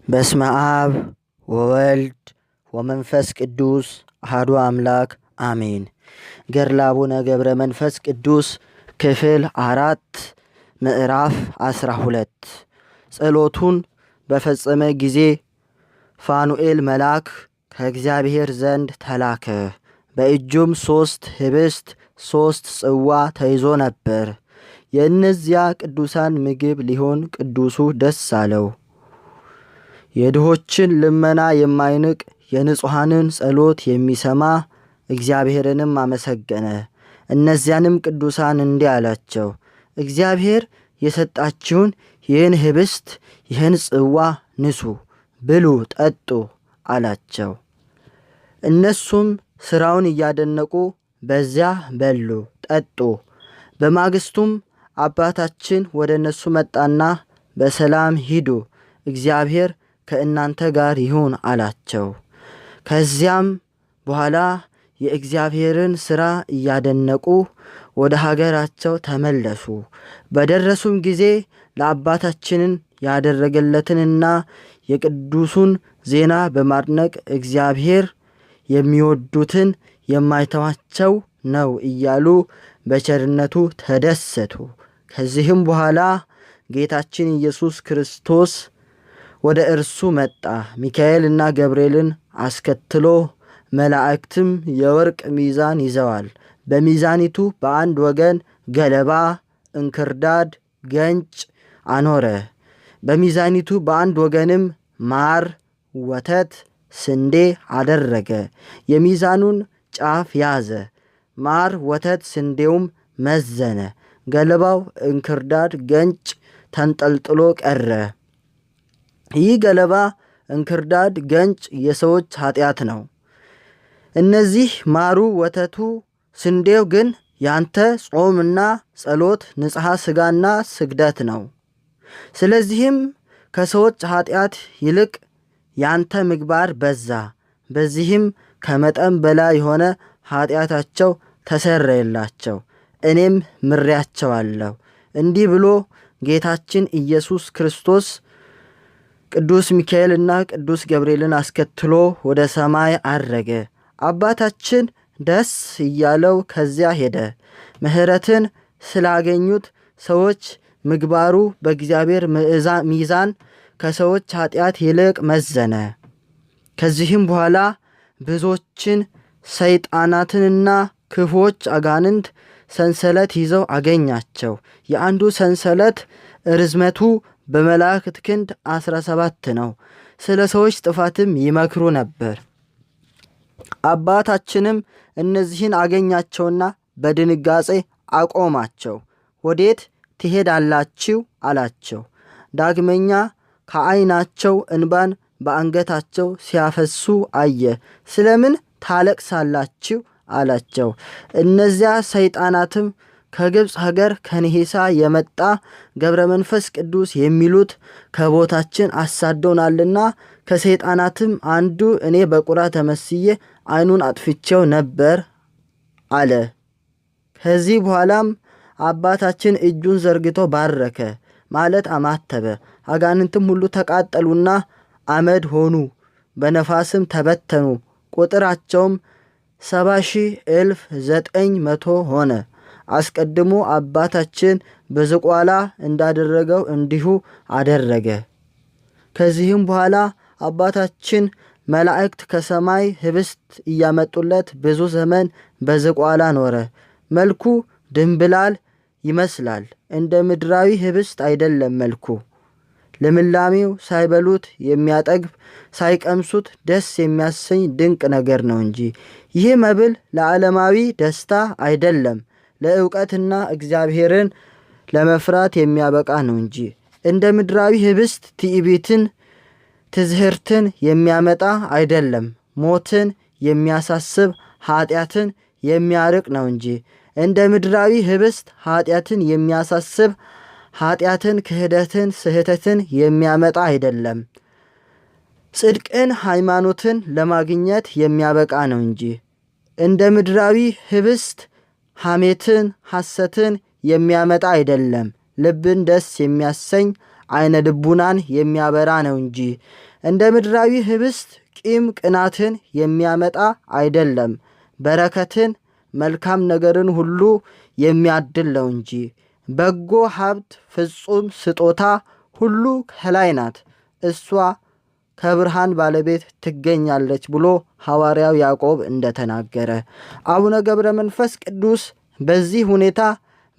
በስመ አብ ወወልድ ወመንፈስ ቅዱስ አሐዱ አምላክ አሜን። ገድለ አቡነ ገብረ መንፈስ ቅዱስ ክፍል 4 ምዕራፍ 12። ጸሎቱን በፈጸመ ጊዜ ፋኑኤል መልአክ ከእግዚአብሔር ዘንድ ተላከ። በእጁም 3 ህብስት 3 ጽዋ ተይዞ ነበር። የእነዚያ ቅዱሳን ምግብ ሊሆን ቅዱሱ ደስ አለው። የድሆችን ልመና የማይንቅ የንጹሐንን ጸሎት የሚሰማ እግዚአብሔርንም አመሰገነ። እነዚያንም ቅዱሳን እንዲህ አላቸው፣ እግዚአብሔር የሰጣችሁን ይህን ህብስት ይህን ጽዋ ንሱ፣ ብሉ፣ ጠጡ አላቸው። እነሱም ሥራውን እያደነቁ በዚያ በሉ፣ ጠጡ። በማግስቱም አባታችን ወደ እነሱ መጣና በሰላም ሂዱ፣ እግዚአብሔር ከእናንተ ጋር ይሁን አላቸው። ከዚያም በኋላ የእግዚአብሔርን ሥራ እያደነቁ ወደ ሀገራቸው ተመለሱ። በደረሱም ጊዜ ለአባታችንን ያደረገለትንና የቅዱሱን ዜና በማድነቅ እግዚአብሔር የሚወዱትን የማይተዋቸው ነው እያሉ በቸርነቱ ተደሰቱ። ከዚህም በኋላ ጌታችን ኢየሱስ ክርስቶስ ወደ እርሱ መጣ። ሚካኤልና ገብርኤልን አስከትሎ መላእክትም የወርቅ ሚዛን ይዘዋል። በሚዛኒቱ በአንድ ወገን ገለባ፣ እንክርዳድ፣ ገንጭ አኖረ። በሚዛኒቱ በአንድ ወገንም ማር፣ ወተት፣ ስንዴ አደረገ። የሚዛኑን ጫፍ ያዘ። ማር፣ ወተት፣ ስንዴውም መዘነ። ገለባው፣ እንክርዳድ፣ ገንጭ ተንጠልጥሎ ቀረ። ይህ ገለባ፣ እንክርዳድ፣ ገንጭ የሰዎች ኃጢአት ነው። እነዚህ ማሩ፣ ወተቱ፣ ስንዴው ግን ያንተ ጾምና ጸሎት፣ ንጽሐ ሥጋና ስግደት ነው። ስለዚህም ከሰዎች ኃጢአት ይልቅ ያንተ ምግባር በዛ። በዚህም ከመጠን በላይ የሆነ ኃጢአታቸው ተሰረየላቸው፣ እኔም ምሬያቸዋለሁ። እንዲህ ብሎ ጌታችን ኢየሱስ ክርስቶስ ቅዱስ ሚካኤልና ቅዱስ ገብርኤልን አስከትሎ ወደ ሰማይ አረገ። አባታችን ደስ እያለው ከዚያ ሄደ። ምሕረትን ስላገኙት ሰዎች ምግባሩ በእግዚአብሔር ሚዛን ከሰዎች ኃጢአት ይልቅ መዘነ። ከዚህም በኋላ ብዙዎችን ሰይጣናትንና ክፉዎች አጋንንት ሰንሰለት ይዘው አገኛቸው። የአንዱ ሰንሰለት ርዝመቱ በመላእክት ክንድ 17 ነው። ስለ ሰዎች ጥፋትም ይመክሩ ነበር። አባታችንም እነዚህን አገኛቸውና በድንጋጼ አቆማቸው። ወዴት ትሄዳላችሁ አላቸው። ዳግመኛ ከዓይናቸው እንባን በአንገታቸው ሲያፈሱ አየ። ስለምን ታለቅሳላችሁ አላቸው። እነዚያ ሰይጣናትም ከግብፅ ሀገር ከንሂሳ የመጣ ገብረ መንፈስ ቅዱስ የሚሉት ከቦታችን አሳደውናልና ከሰይጣናትም አንዱ እኔ በቁራ ተመስዬ ዓይኑን አጥፍቼው ነበር አለ። ከዚህ በኋላም አባታችን እጁን ዘርግቶ ባረከ፣ ማለት አማተበ። አጋንንትም ሁሉ ተቃጠሉና አመድ ሆኑ፣ በነፋስም ተበተኑ። ቁጥራቸውም 70,900 ሆነ። አስቀድሞ አባታችን በዝቋላ እንዳደረገው እንዲሁ አደረገ። ከዚህም በኋላ አባታችን መላእክት ከሰማይ ህብስት እያመጡለት ብዙ ዘመን በዝቋላ ኖረ። መልኩ ድንብላል ይመስላል፣ እንደ ምድራዊ ህብስት አይደለም። መልኩ ልምላሜው ሳይበሉት የሚያጠግብ ሳይቀምሱት ደስ የሚያሰኝ ድንቅ ነገር ነው እንጂ። ይህ መብል ለዓለማዊ ደስታ አይደለም፣ ለእውቀትና እግዚአብሔርን ለመፍራት የሚያበቃ ነው እንጂ። እንደ ምድራዊ ህብስት ትዕቢትን፣ ትዝህርትን የሚያመጣ አይደለም፣ ሞትን የሚያሳስብ ኃጢአትን የሚያርቅ ነው እንጂ። እንደ ምድራዊ ህብስት ኃጢአትን የሚያሳስብ ኃጢአትን፣ ክህደትን፣ ስህተትን የሚያመጣ አይደለም፣ ጽድቅን፣ ሃይማኖትን ለማግኘት የሚያበቃ ነው እንጂ። እንደ ምድራዊ ህብስት ሐሜትን፣ ሐሰትን የሚያመጣ አይደለም፣ ልብን ደስ የሚያሰኝ አይነ ልቡናን የሚያበራ ነው እንጂ። እንደ ምድራዊ ህብስት ቂም ቅናትን የሚያመጣ አይደለም፣ በረከትን መልካም ነገርን ሁሉ የሚያድል ነው እንጂ። በጎ ሀብት ፍጹም ስጦታ ሁሉ ከላይ ናት፣ እሷ ከብርሃን ባለቤት ትገኛለች ብሎ ሐዋርያው ያዕቆብ እንደተናገረ። አቡነ ገብረ መንፈስ ቅዱስ በዚህ ሁኔታ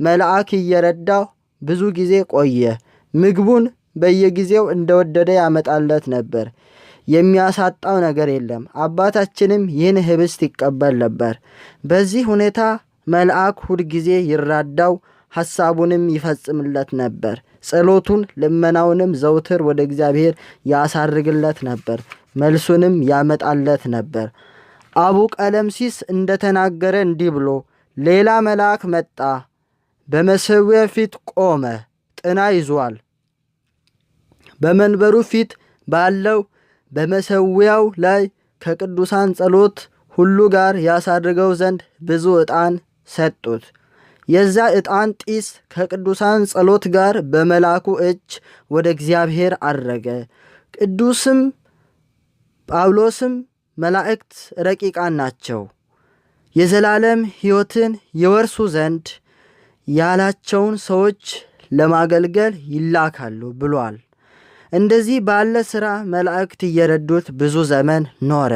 መልአክ እየረዳው ብዙ ጊዜ ቆየ። ምግቡን በየጊዜው እንደወደደ ያመጣለት ነበር። የሚያሳጣው ነገር የለም። አባታችንም ይህን ህብስት ይቀበል ነበር። በዚህ ሁኔታ መልአክ ሁል ጊዜ ይራዳው፣ ሐሳቡንም ይፈጽምለት ነበር። ጸሎቱን ልመናውንም ዘውትር ወደ እግዚአብሔር ያሳርግለት ነበር። መልሱንም ያመጣለት ነበር። አቡ ቀለምሲስ እንደተናገረ እንዲህ ብሎ፣ ሌላ መልአክ መጣ፣ በመሠዊያው ፊት ቆመ፣ ጥና ይዟል። በመንበሩ ፊት ባለው በመሠዊያው ላይ ከቅዱሳን ጸሎት ሁሉ ጋር ያሳርገው ዘንድ ብዙ ዕጣን ሰጡት። የዛ ዕጣን ጢስ ከቅዱሳን ጸሎት ጋር በመልአኩ እጅ ወደ እግዚአብሔር አረገ። ቅዱስም ጳውሎስም መላእክት ረቂቃን ናቸው፣ የዘላለም ሕይወትን ይወርሱ ዘንድ ያላቸውን ሰዎች ለማገልገል ይላካሉ ብሏል። እንደዚህ ባለ ሥራ መላእክት እየረዱት ብዙ ዘመን ኖረ።